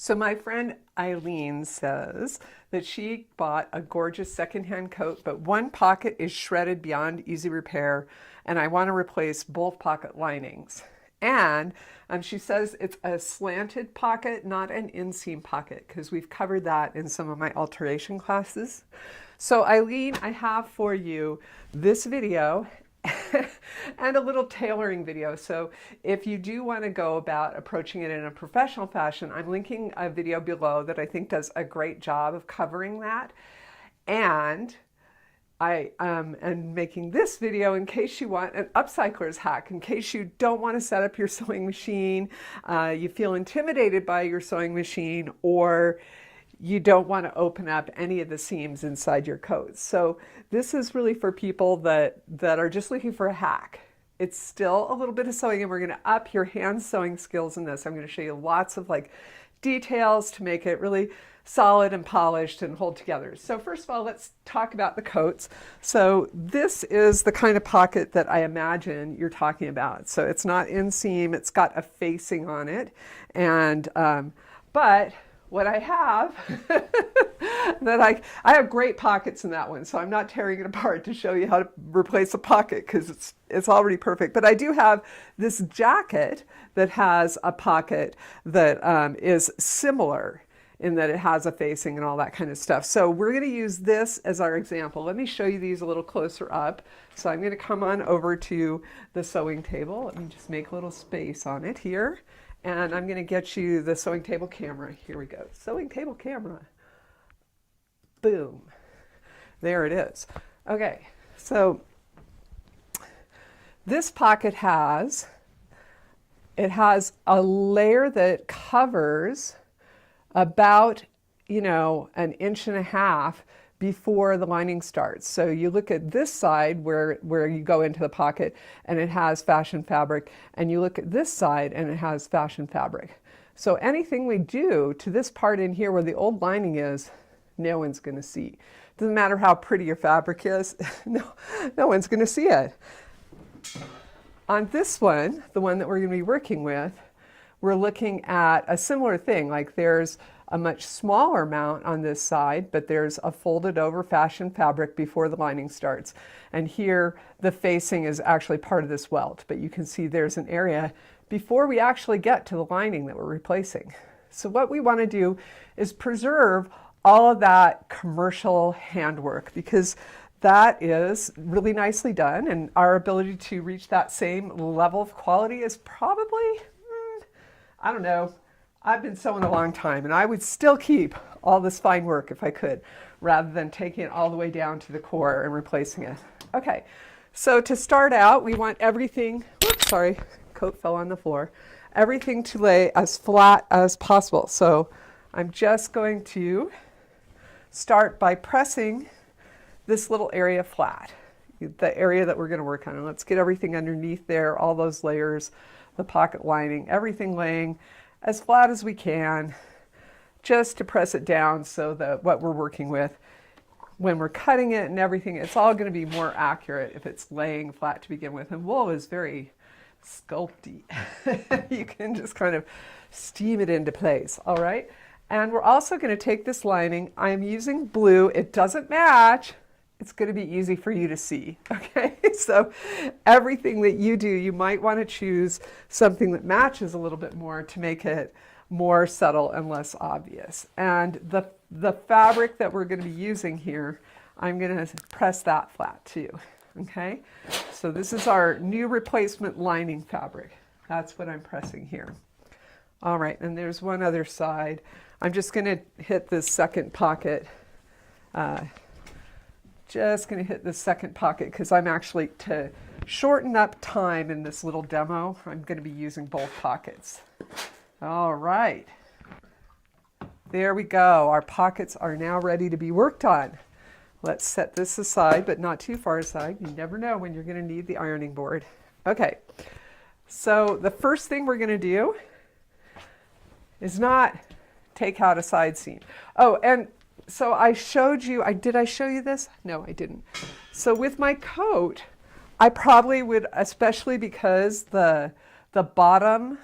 So my friend Eileen says that she bought a gorgeous secondhand coat, but one pocket is shredded beyond easy repair, and I want to replace both pocket linings. And she says it's a slanted pocket, not an inseam pocket, because we've covered that in some of my alteration classes. So Eileen, I have for you this video and a little tailoring video. So if you do want to go about approaching it in a professional fashion, I'm linking a video below that I think does a great job of covering that. And I am making this video in case you want an upcycler's hack, in case you don't want to set up your sewing machine, you feel intimidated by your sewing machine, or you don't want to open up any of the seams inside your coats. So this is really for people that are just looking for a hack. It's still a little bit of sewing, and we're going to up your hand sewing skills in this. I'm going to show you lots of details to make it really solid and polished and hold together. So first of all, let's talk about the coats. So this is the kind of pocket that I imagine you're talking about. So it's not inseam, it's got a facing on it. And, but what I have, I have great pockets in that one, so I'm not tearing it apart to show you how to replace a pocket because it's already perfect. But I do have this jacket that has a pocket that is similar in that it has a facing and all that kind of stuff. So we're going to use this as our example. Let me show you these a little closer up. So I'm going to come on over to the sewing table. Let me just make a little space on it here. And I'm going to get you the sewing table camera. Here we go. Sewing table camera. Boom. There it is. Okay, so this pocket has a layer that covers about, an inch and a half before the lining starts. So you look at this side where you go into the pocket and it has fashion fabric, and you look at this side and it has fashion fabric. So anything we do to this part in here where the old lining is, no one's going to see. Doesn't matter how pretty your fabric is, no one's going to see it. On this one, the one that we're going to be working with, we're looking at a similar thing. Like there's a much smaller amount on this side, but there's a folded over fashion fabric before the lining starts. And here the facing is actually part of this welt, but you can see there's an area before we actually get to the lining that we're replacing. So what we want to do is preserve all of that commercial handwork, because that is really nicely done, and our ability to reach that same level of quality is probably, I don't know, I've been sewing a long time, and I would still keep all this fine work if I could, rather than taking it all the way down to the core and replacing it. Okay, so to start out, we want everything, whoops, sorry, coat fell on the floor, everything to lay as flat as possible. So I'm just going to start by pressing this little area flat, the area that we're going to work on. And let's get everything underneath there, all those layers, the pocket lining, everything laying as flat as we can, just to press it down so that what we're working with, when we're cutting it and everything, it's all going to be more accurate if it's laying flat to begin with. And wool is very sculpty. You can just kind of steam it into place, all right? And we're also going to take this lining. I'm using blue. It doesn't match. It's going to be easy for you to see, okay? So everything that you do, you might want to choose something that matches a little bit more to make it more subtle and less obvious. And the fabric that we're going to be using here, I'm going to press that flat too, okay? So this is our new replacement lining fabric. That's what I'm pressing here. All right, and there's one other side. I'm just going to hit this second pocket. Just going to hit the second pocket because I'm actually, to shorten up time in this little demo, I'm going to be using both pockets. All right. There we go. Our pockets are now ready to be worked on. Let's set this aside, but not too far aside. You never know when you're going to need the ironing board. Okay. So the first thing we're going to do is not take out a side seam. Oh, and so I showed you, did I show you this? No, I didn't. So with my coat, I probably would, especially because the bottom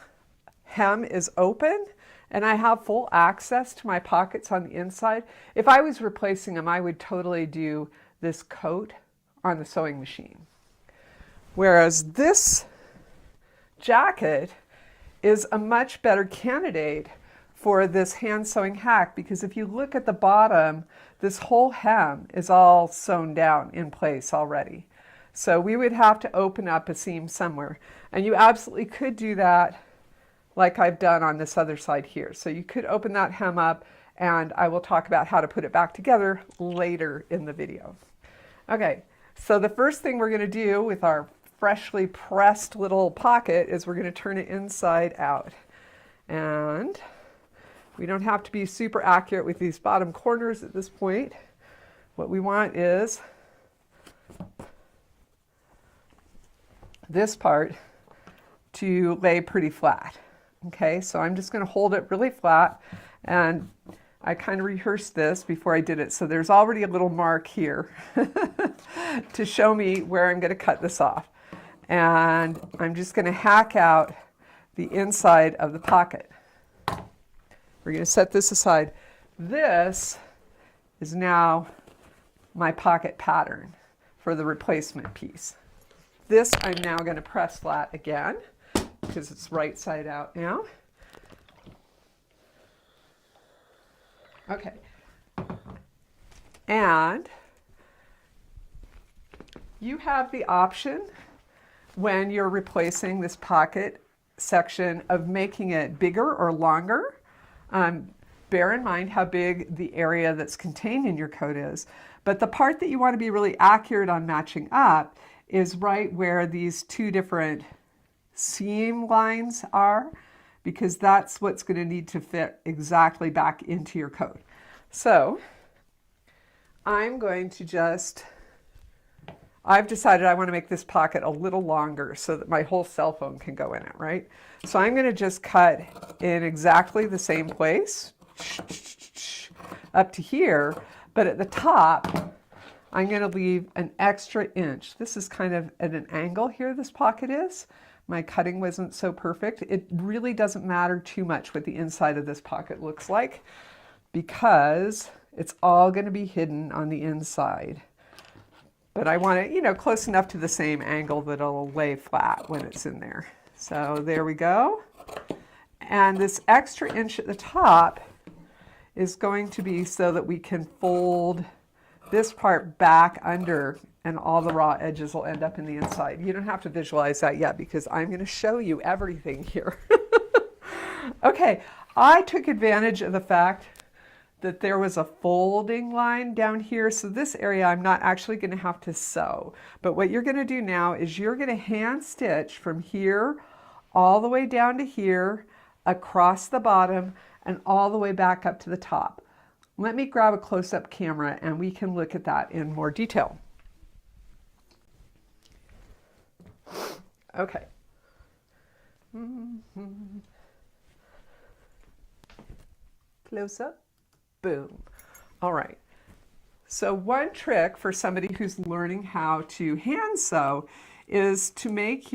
hem is open and I have full access to my pockets on the inside. If I was replacing them, I would totally do this coat on the sewing machine. Whereas this jacket is a much better candidate for this hand sewing hack, because if you look at the bottom, this whole hem is all sewn down in place already. So we would have to open up a seam somewhere. And you absolutely could do that like I've done on this other side here. So you could open that hem up, and I will talk about how to put it back together later in the video. Okay, so the first thing we're going to do with our freshly pressed little pocket is we're going to turn it inside out. And we don't have to be super accurate with these bottom corners at this point. What we want is this part to lay pretty flat. Okay, so I'm just going to hold it really flat, and I kind of rehearsed this before I did it, so there's already a little mark here to show me where I'm going to cut this off. And I'm just going to hack out the inside of the pocket. We're going to set this aside. This is now my pocket pattern for the replacement piece. This I'm now going to press flat again because it's right side out now. Okay. And you have the option when you're replacing this pocket section of making it bigger or longer. Bear in mind how big the area that's contained in your coat is. But the part that you want to be really accurate on matching up is right where these two different seam lines are, because that's what's going to need to fit exactly back into your coat. So I'm going to I've decided I want to make this pocket a little longer so that my whole cell phone can go in it, right? So I'm going to just cut in exactly the same place up to here, but at the top, I'm going to leave an extra inch. This is kind of at an angle here, this pocket is. My cutting wasn't so perfect. It really doesn't matter too much what the inside of this pocket looks like, because it's all going to be hidden on the inside. But I want it, close enough to the same angle that it'll lay flat when it's in there. So there we go. And this extra inch at the top is going to be so that we can fold this part back under, and all the raw edges will end up in the inside. You don't have to visualize that yet because I'm going to show you everything here. Okay, I took advantage of the fact that there was a folding line down here. So this area I'm not actually going to have to sew. But what you're going to do now is you're going to hand stitch from here all the way down to here, across the bottom, and all the way back up to the top. Let me grab a close-up camera and we can look at that in more detail. Okay. Close up. Boom. All right. So one trick for somebody who's learning how to hand sew is to make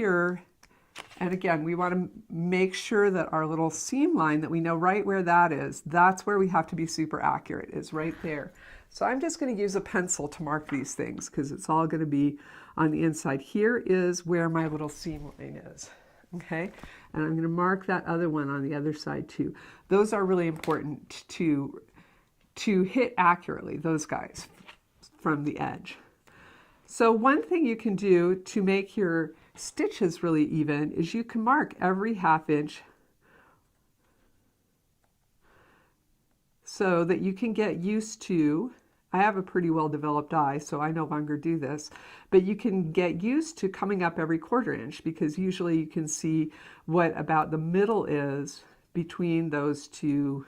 and again, we want to make sure that our little seam line that we know right where that is, that's where we have to be super accurate, is right there. So I'm just going to use a pencil to mark these things because it's all going to be on the inside. Here is where my little seam line is. Okay. And I'm going to mark that other one on the other side too. Those are really important to hit accurately, those guys from the edge. So one thing you can do to make your stitches really even is you can mark every ½ inch so that you can get used to, I have a pretty well developed eye, so I no longer do this, but you can get used to coming up every ½ inch, because usually you can see what about the middle is between those two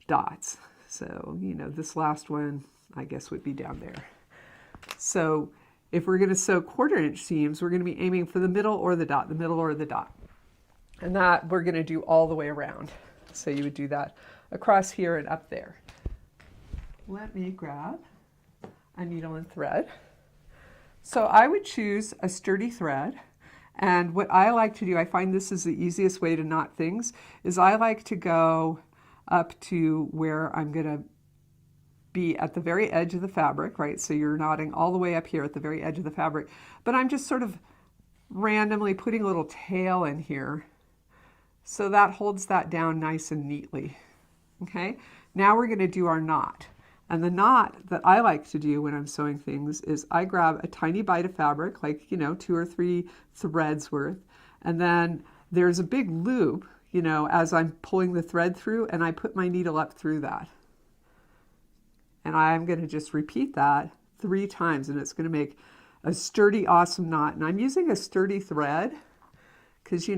dots. So, this last one, I guess, would be down there. So if we're going to sew ½ inch seams, we're going to be aiming for the middle or the dot, the middle or the dot. And that we're going to do all the way around. So you would do that across here and up there. Let me grab a needle and thread. So I would choose a sturdy thread. And what I like to do, I find this is the easiest way to knot things, is I like to go up to where I'm going to be at the very edge of the fabric, right? So you're knotting all the way up here at the very edge of the fabric, but I'm just sort of randomly putting a little tail in here. So that holds that down nice and neatly. Okay, now we're going to do our knot. And the knot that I like to do when I'm sewing things is I grab a tiny bite of fabric, like, 2 or 3 threads worth, and then there's a big loop, as I'm pulling the thread through, and I put my needle up through that. And I'm going to just repeat that 3 times, and it's going to make a sturdy, awesome knot. And I'm using a sturdy thread because,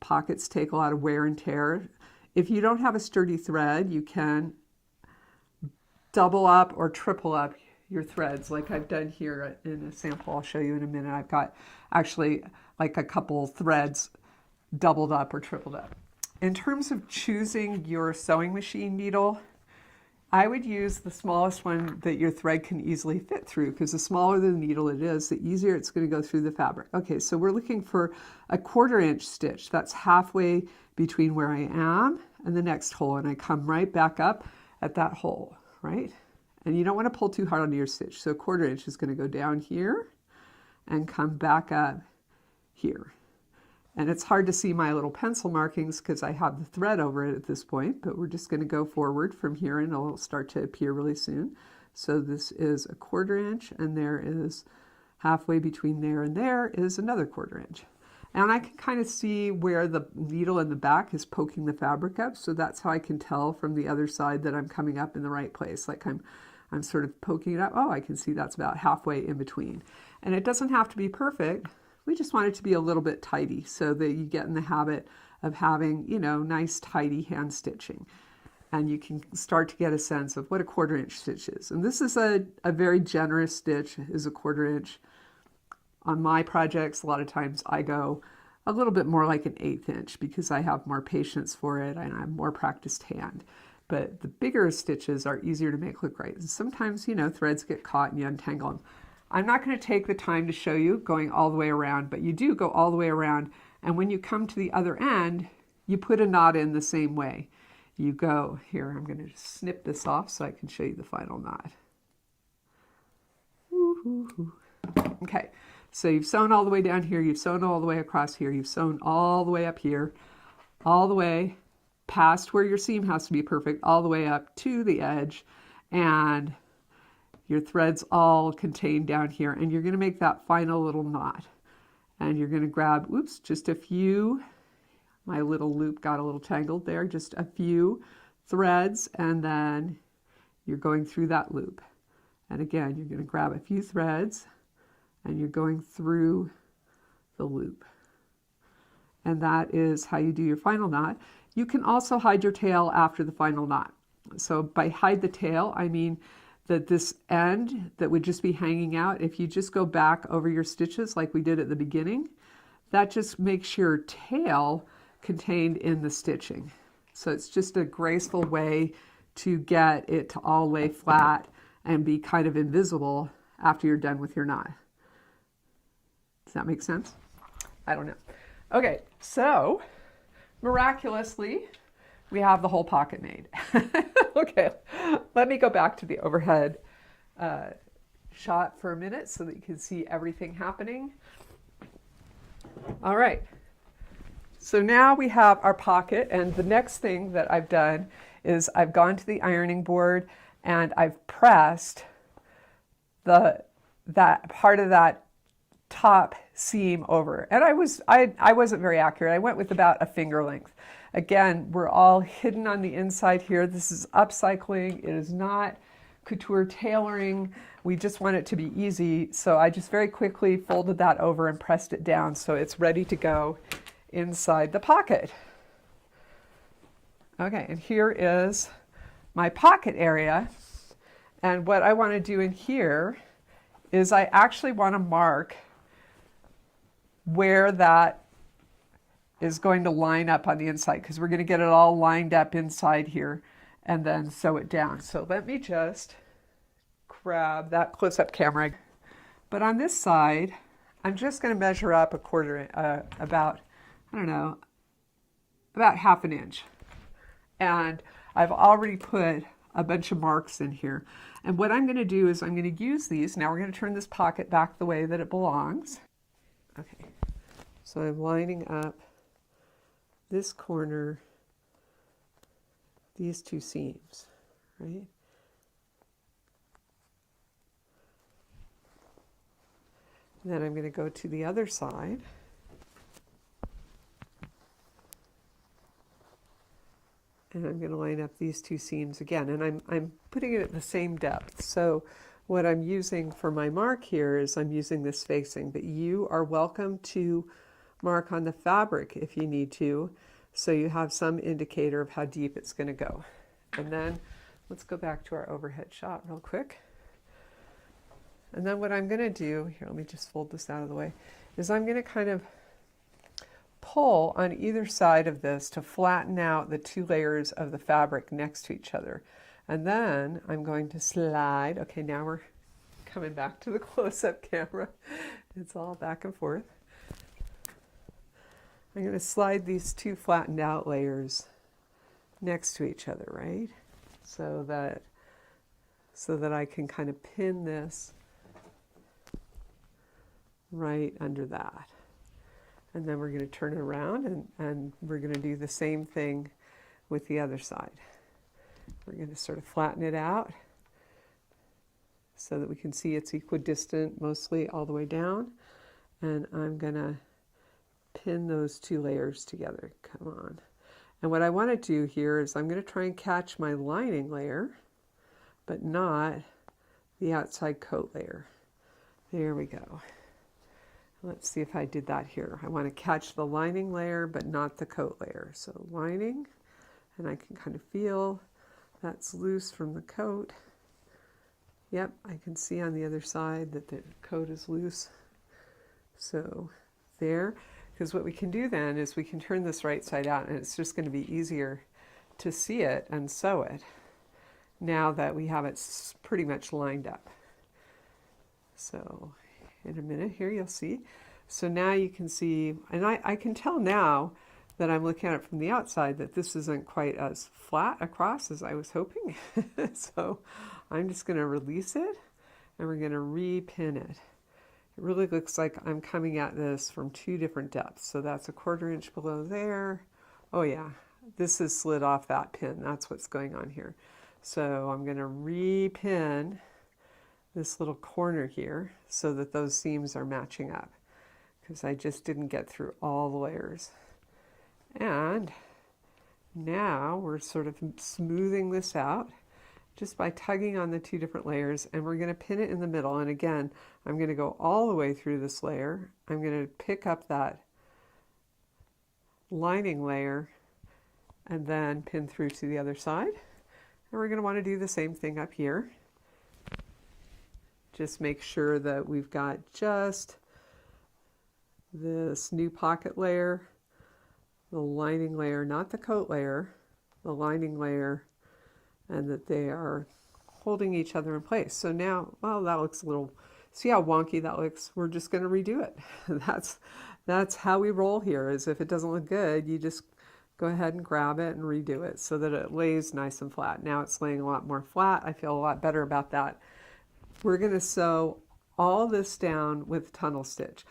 pockets take a lot of wear and tear. If you don't have a sturdy thread, you can double up or triple up your threads like I've done here in a sample I'll show you in a minute. I've got actually like a couple threads doubled up or tripled up. In terms of choosing your sewing machine needle, I would use the smallest one that your thread can easily fit through, because the smaller the needle it is, the easier it's going to go through the fabric. Okay, so we're looking for a 1/4 inch stitch. That's halfway between where I am and the next hole, and I come right back up at that hole, right? And you don't want to pull too hard on your stitch. So 1/4 inch is going to go down here and come back up here. And it's hard to see my little pencil markings because I have the thread over it at this point, but we're just going to go forward from here and it'll start to appear really soon. So this is a 1/4 inch, and there is halfway between there and there is another 1/4 inch. And I can kind of see where the needle in the back is poking the fabric up. So that's how I can tell from the other side that I'm coming up in the right place. Like I'm sort of poking it up. Oh, I can see that's about halfway in between. And it doesn't have to be perfect. We just want it to be a little bit tidy so that you get in the habit of having, nice, tidy hand stitching. And you can start to get a sense of what a 1/4 inch stitch is. And this is a very generous stitch, is a 1/4 inch. On my projects, a lot of times I go a little bit more like an 1/8 inch because I have more patience for it and I have more practiced hand. But the bigger stitches are easier to make look right. And sometimes, threads get caught and you untangle them. I'm not going to take the time to show you going all the way around, but you do go all the way around. And when you come to the other end, you put a knot in the same way. You go here, I'm going to just snip this off so I can show you the final knot. Okay, so you've sewn all the way down here, you've sewn all the way across here, you've sewn all the way up here, all the way past where your seam has to be perfect, all the way up to the edge, and your thread's all contained down here, and you're going to make that final little knot. And you're going to grab, oops, just a few, my little loop got a little tangled there, just a few threads, and then you're going through that loop. And again, you're going to grab a few threads, and you're going through the loop. And that is how you do your final knot. You can also hide your tail after the final knot. So by hide the tail, I mean that this end that would just be hanging out, if you just go back over your stitches like we did at the beginning, that just makes your tail contained in the stitching. So it's just a graceful way to get it to all lay flat and be kind of invisible after you're done with your knot. Does that make sense? I don't know. Okay, so miraculously, we have the whole pocket made. Okay, let me go back to the overhead shot for a minute so that you can see everything happening. All right, so now we have our pocket, and the next thing that I've done is I've gone to the ironing board and I've pressed that part of that top seam over. And I wasn't very accurate. I went with about a finger length. Again, we're all hidden on the inside here. This is upcycling. It is not couture tailoring. We just want it to be easy. So I just very quickly folded that over and pressed it down so it's ready to go inside the pocket. Okay, and here is my pocket area. And what I want to do in here is I actually want to mark where that is going to line up on the inside, because we're going to get it all lined up inside here and then sew it down. So let me just grab that close-up camera. But on this side, I'm just going to measure up about, I don't know, about 1/2 inch. And I've already put a bunch of marks in here. And what I'm going to do is I'm going to use these. Now we're going to turn this pocket back the way that it belongs. Okay, so I'm lining up this corner, these two seams, right? And then I'm going to go to the other side. And I'm going to line up these two seams again. And I'm putting it at the same depth. So what I'm using for my mark here is I'm using this facing, but you are welcome to mark on the fabric if you need to, so you have some indicator of how deep it's going to go. And then let's go back to our overhead shot real quick. And then what I'm going to do, here, let me just fold this out of the way, is I'm going to kind of pull on either side of this to flatten out the two layers of the fabric next to each other. And then I'm going to slide. Okay, now we're coming back to the close-up camera. It's all back and forth. I'm going to slide these two flattened out layers next to each other, right? So that I can kind of pin this right under that. And then we're going to turn it around and we're going to do the same thing with the other side. We're going to sort of flatten it out so that we can see it's equidistant mostly all the way down. And I'm going to pin those two layers together. Come on. And what I want to do here is I'm going to try and catch my lining layer, but not the outside coat layer. There we go. Let's see if I did that here. I want to catch the lining layer, but not the coat layer. So lining, and I can kind of feel that's loose from the coat. Yep, I can see on the other side that the coat is loose. So there, because what we can do then is we can turn this right side out, and it's just going to be easier to see it and sew it now that we have it pretty much lined up. So in a minute here you'll see. So now you can see, and I can tell now that I'm looking at it from the outside that this isn't quite as flat across as I was hoping. So I'm just going to release it and we're going to repin it. It really looks like I'm coming at this from two different depths. So that's a 1/4 inch below there. Oh yeah, this is slid off that pin. That's what's going on here. So I'm going to repin this little corner here so that those seams are matching up, because I just didn't get through all the layers. And now we're sort of smoothing this out just by tugging on the two different layers, and we're going to pin it in the middle. And again, I'm going to go all the way through this layer. I'm going to pick up that lining layer and then pin through to the other side. And we're going to want to do the same thing up here. Just make sure that we've got just this new pocket layer, the lining layer, not the coat layer, the lining layer, and that they are holding each other in place. So now, well, that looks a little, see how wonky that looks? We're just going to redo it. That's how we roll here, is if it doesn't look good, you just go ahead and grab it and redo it so that it lays nice and flat. Now it's laying a lot more flat. I feel a lot better about that. We're going to sew all this down with tunnel stitch.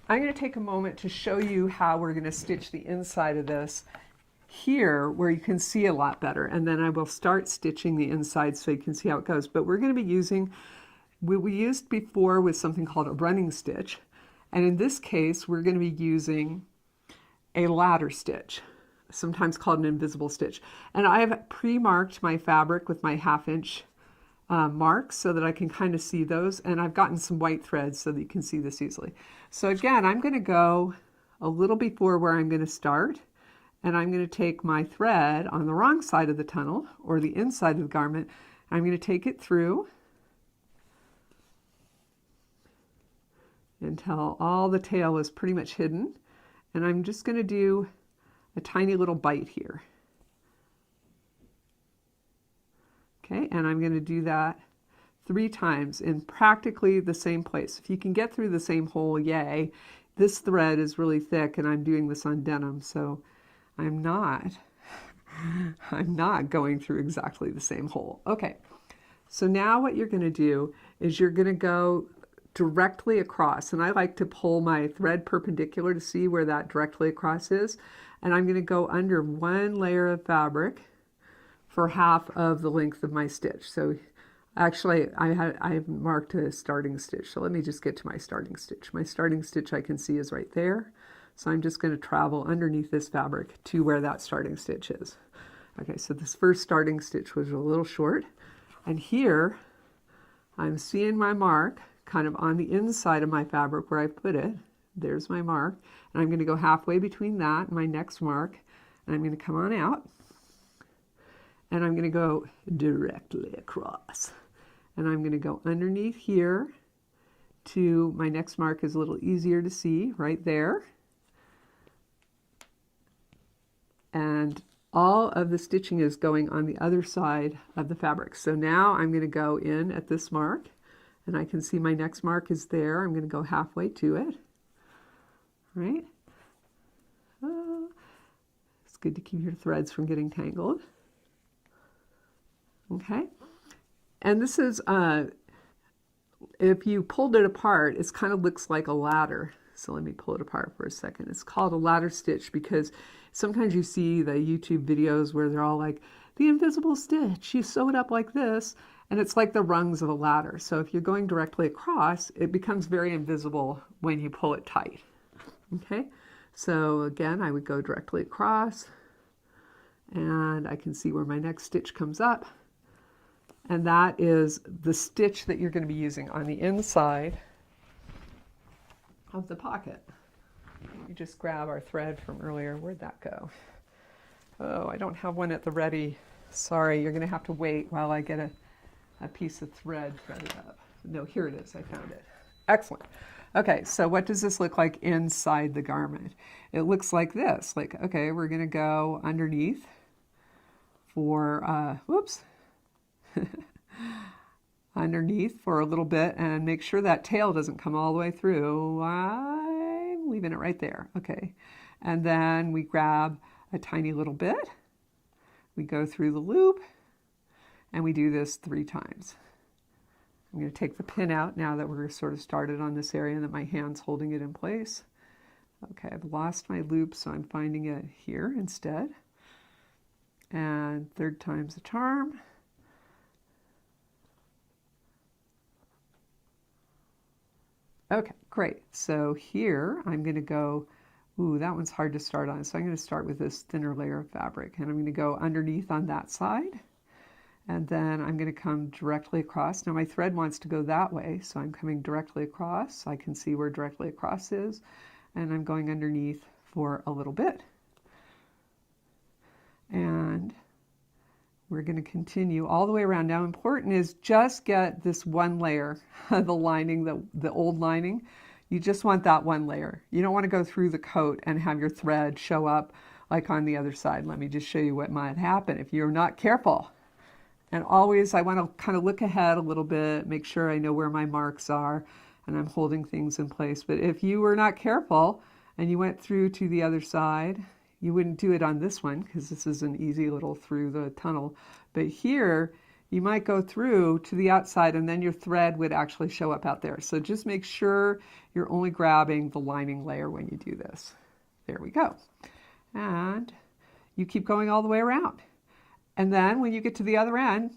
I'm going to take a moment to show you how we're going to stitch the inside of this here, where you can see a lot better, and then I will start stitching the inside so you can see how it goes. But we're going to be using, we used before with something called a running stitch, and in this case we're going to be using a ladder stitch, sometimes called an invisible stitch. And I have pre-marked my fabric with my 1/2 inch marks so that I can kind of see those, and I've gotten some white threads so that you can see this easily. So again, I'm going to go a little before where I'm going to start, and I'm going to take my thread on the wrong side of the tunnel, or the inside of the garment. I'm going to take it through until all the tail is pretty much hidden, and I'm just going to do a tiny little bite here. Okay, and I'm going to do that 3 times in practically the same place. If you can get through the same hole, yay. This thread is really thick, and I'm doing this on denim, so I'm not I'm not going through exactly the same hole. Okay, so now what you're going to do is you're going to go directly across, and I like to pull my thread perpendicular to see where that directly across is, and I'm going to go under one layer of fabric for half of the length of my stitch. So actually I marked a starting stitch, so let me just get to my starting stitch. My starting stitch I can see is right there, so I'm just going to travel underneath this fabric to where that starting stitch is. Okay, so this first starting stitch was a little short, and here I'm seeing my mark kind of on the inside of my fabric where I put it. There's my mark, and I'm going to go halfway between that and my next mark, and I'm going to come on out, and I'm going to go directly across, and I'm going to go underneath here to my next mark is a little easier to see right there, and all of the stitching is going on the other side of the fabric. So now I'm going to go in at this mark, and I can see my next mark is there. I'm going to go halfway to it, right? It's good to keep your threads from getting tangled. Okay, and this is, if you pulled it apart, it kind of looks like a ladder. So let me pull it apart for a second. It's called a ladder stitch because sometimes you see the YouTube videos where they're all like, the invisible stitch, you sew it up like this, and it's like the rungs of a ladder. So if you're going directly across, it becomes very invisible when you pull it tight. Okay, so again, I would go directly across, and I can see where my next stitch comes up. And that is the stitch that you're going to be using on the inside of the pocket. Let me just grab our thread from earlier. Where'd that go? Oh, I don't have one at the ready. Sorry, you're going to have to wait while I get a piece of thread threaded up. No, here it is. I found it. Excellent. Okay, so what does this look like inside the garment? It looks like this. Like, okay, we're going to go underneath for, whoops. Underneath for a little bit and make sure that tail doesn't come all the way through. I'm leaving it right there. Okay, and then we grab a tiny little bit, we go through the loop, and we do this 3 times. I'm going to take the pin out now that we're sort of started on this area and that my hand's holding it in place. Okay, I've lost my loop, so I'm finding it here instead. And 3rd time's the charm. Okay, great. So here I'm going to go, ooh, that one's hard to start on. So I'm going to start with this thinner layer of fabric, and I'm going to go underneath on that side. And then I'm going to come directly across. Now my thread wants to go that way, so I'm coming directly across. I can see where directly across is, and I'm going underneath for a little bit. And we're going to continue all the way around. Now important is just get this one layer, the lining, the old lining. You just want that one layer. You don't want to go through the coat and have your thread show up like on the other side. Let me just show you what might happen if you're not careful. And always I want to kind of look ahead a little bit, make sure I know where my marks are and I'm holding things in place. But if you were not careful and you went through to the other side, you wouldn't do it on this one because this is an easy little through the tunnel. But here, you might go through to the outside and then your thread would actually show up out there. So just make sure you're only grabbing the lining layer when you do this. There we go. And you keep going all the way around. And then when you get to the other end,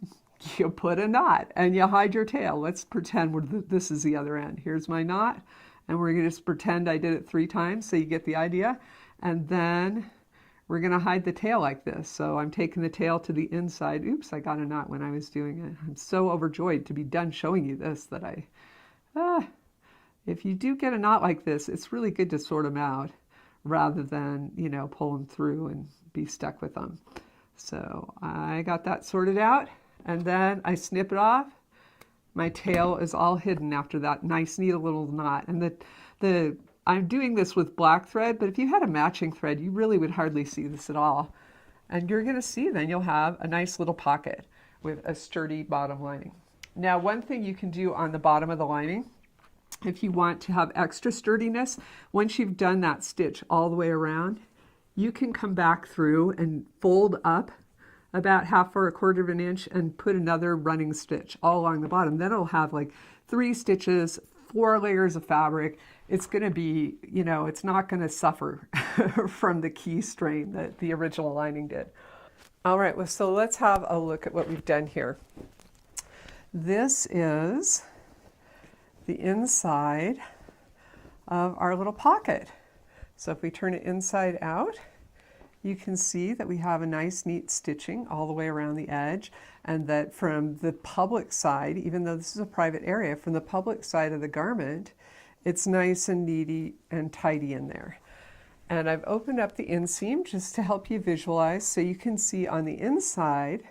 you put a knot and you hide your tail. Let's pretend this is the other end. Here's my knot, and we're going to just pretend I did it 3 times so you get the idea. And then we're going to hide the tail like this. So I'm taking the tail to the inside. Oops, I got a knot when I was doing it. I'm so overjoyed to be done showing you this that if you do get a knot like this, it's really good to sort them out rather than, you know, pull them through and be stuck with them. So I got that sorted out, and then I snip it off. My tail is all hidden after that nice, neat little knot. And I'm doing this with black thread, but if you had a matching thread, you really would hardly see this at all. And you're going to see then you'll have a nice little pocket with a sturdy bottom lining. Now, one thing you can do on the bottom of the lining, if you want to have extra sturdiness, once you've done that stitch all the way around, you can come back through and fold up about 1/2 or 1/4 of an inch and put another running stitch all along the bottom. Then it'll have like 3 stitches, 4 layers of fabric. It's going to be, you know, it's not going to suffer from the key strain that the original lining did. All right, well, so let's have a look at what we've done here. This is the inside of our little pocket. So if we turn it inside out, you can see that we have a nice neat stitching all the way around the edge, and that from the public side, even though this is a private area, from the public side of the garment, it's nice and neat and tidy in there. And I've opened up the inseam just to help you visualize, so you can see on the inside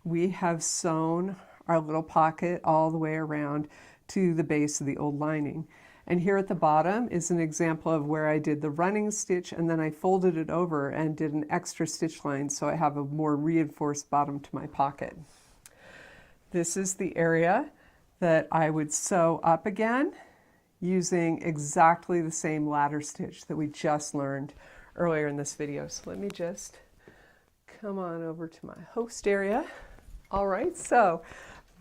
we have sewn our little pocket all the way around to the base of the old lining. And here at the bottom is an example of where I did the running stitch, and then I folded it over and did an extra stitch line so I have a more reinforced bottom to my pocket. This is the area that I would sew up again using exactly the same ladder stitch that we just learned earlier in this video. So let me just come on over to my host area. All right, so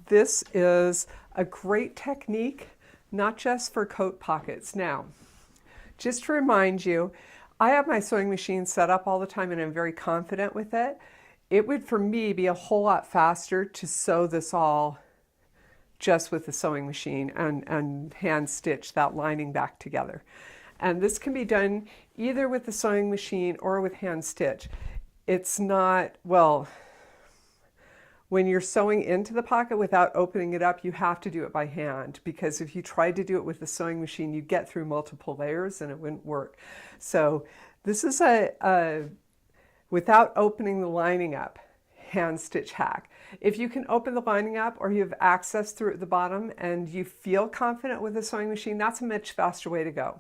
this is a great technique, not just for coat pockets. Now, just to remind you, I have my sewing machine set up all the time and I'm very confident with it. It would, for me, be a whole lot faster to sew this all just with the sewing machine and hand stitch that lining back together. And this can be done either with the sewing machine or with hand stitch. It's not, well, when you're sewing into the pocket without opening it up, you have to do it by hand, because if you tried to do it with the sewing machine, you'd get through multiple layers and it wouldn't work. So this is a without opening the lining up, hand stitch hack. If you can open the lining up or you have access through at the bottom and you feel confident with the sewing machine, that's a much faster way to go.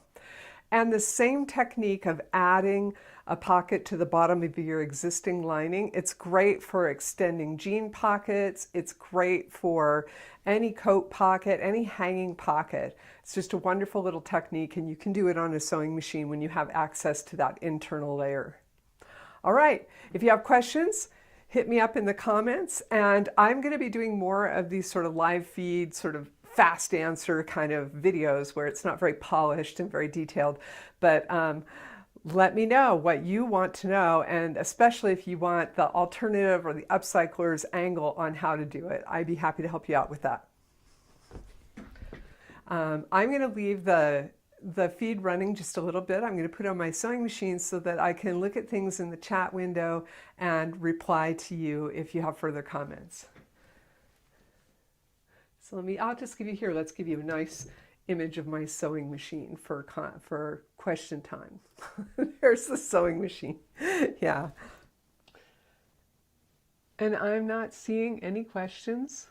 And the same technique of adding a pocket to the bottom of your existing lining, it's great for extending jean pockets, it's great for any coat pocket, any hanging pocket. It's just a wonderful little technique, and you can do it on a sewing machine when you have access to that internal layer. All right, if you have questions, hit me up in the comments, and I'm going to be doing more of these sort of live feed, sort of fast answer kind of videos where it's not very polished and very detailed, but let me know what you want to know, and especially if you want the alternative or the upcycler's angle on how to do it. I'd be happy to help you out with that. I'm going to leave the feed running just a little bit. I'm going to put on my sewing machine so that I can look at things in the chat window and reply to you if you have further comments. So I'll just give you here, let's give you a nice image of my sewing machine for question time. There's the sewing machine. Yeah. And I'm not seeing any questions,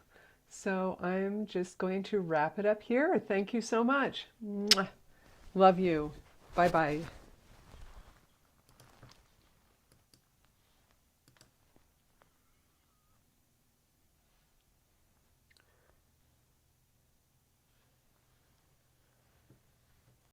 so I'm just going to wrap it up here. Thank you so much. Mwah. Love you. Bye-bye.